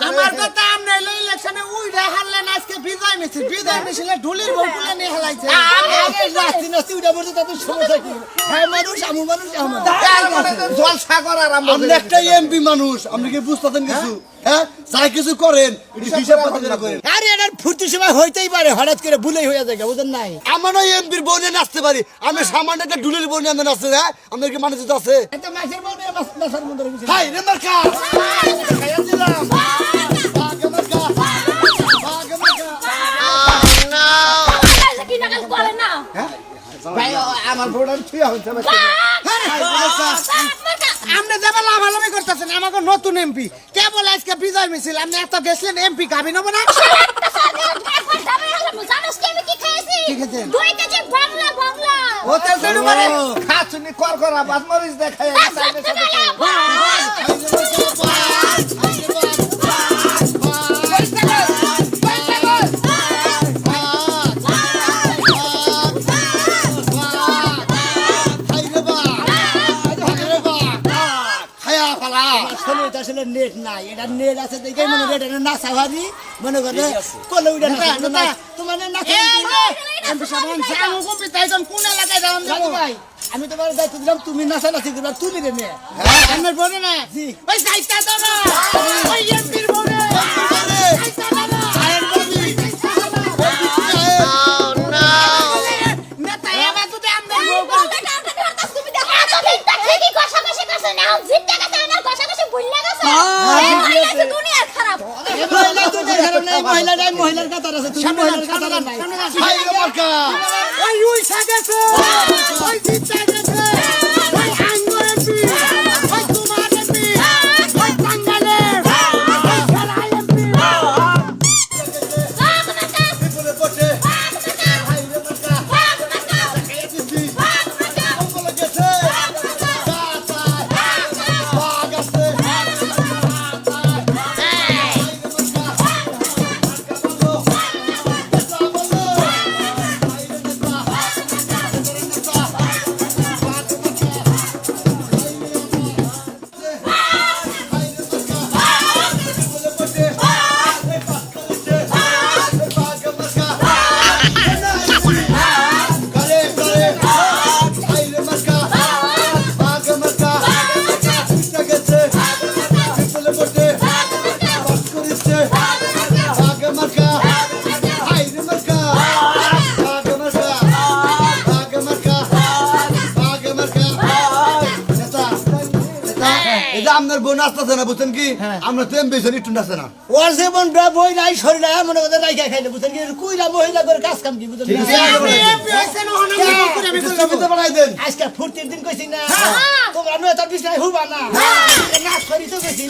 আমার কথা আমনে ইলেকশনে উইরা হারলেন আজকে বিজয় মিছিলে ঢুলির বউ তুলে নিয়ে হেলাইছে আগে রাস্তি নাস্তি উঠা পড়ছে তাতে সমস্যা কি হ্যাঁ মানুষ আমু মানুষ জল সাগর আরম্ভ আপনি একটা এমপি মানুষ আপনি কি বুঝতেছেন কিছু হ্যাঁ যাই কিছু করেন হিসাব পাতি করেন আরে এটার ফুর্তি সময় হইতেই পারে হঠাৎ করে ভুলেই হয়ে যায় বুঝেন নাই আমারও এমপির বউনে নাচতে পারি আমি সামান্য একটা ডুলের বউনে আমি নাচতে হ্যাঁ আমাদের কি মানুষ আছে এটা মাছের বউ নিয়ে নাচার মধ্যে রয়েছে হাই রে মার্কা খাইয়া দিলাম ভাগে মার্কা ভাগে মার্কা কি নাগাল করে না ভাই আমার বউটার ছুঁয়া হচ্ছে আপনি যাবে লাভালাভি করতেছেন আমাকে নতুন এমপি কে বলে আজকে বিজয় মিছিল আপনি এত গেছিলেন এমপি খাবি নেবো না জানোস কি আমি কি খেয়েছি কি খেয়েছেন? 2 কেজি বাংলা বাংলা ওতে শুরু করে খাচুনি করকরা বাসমরিস দেখায় আসলে নেট নাই এটা নেট আছে দেখে মনে করে এটা না সাভারি মনে করে কোলে উড়া না তোমার না এমপি সাহেব জানো কপি তাইজন কোন এলাকায় যাবেন জানো ভাই আমি তোমার দায়িত্ব দিলাম তুমি নাচানাচি করবা তুমি রে মেয়ে আমার বলে না জি ওই সাইতা দাও না ওই এমপির বলে সাইতা দাও না আয়ের বলি নেতা এবার যদি আমরা তুমি দেখো এতদিন তা ঠিকই কষাকষি করছে না জিততে গেছে আমার কষাকষি ভুললে গেছে দুনিয়ার খারাপ মহিলা তো খারাপ নাই মহিলার কথা আছে তুমি মহিলার কথা নাই হাই রে মার্কা ওই ওই সাগেছে ওই জিততে গেছে ওই আঙ্গো এমপি ওই তোমার এমপি ওই বাঙ্গালে ওই খেলা এমপি বলে বসে হাই রে মার্কা এই দিদি বলে গেছে আপনার বোন আসতেছে না বুঝছেন কি আমরা তো এমপি একটু নাচে না ওর যে বোন বই নাই শরীর নাই মনে করে রাইখা খাইলে বুঝছেন কি কুইরা মহিলা করে কাজ কাম কি বুঝছেন এমপি হইছে না হন আমি আমি বানাই দেন আজকে ফুর্তির দিন কইছি না তোমরা নয় তার বিছনায় হুবা না নাচ করি তো কইছি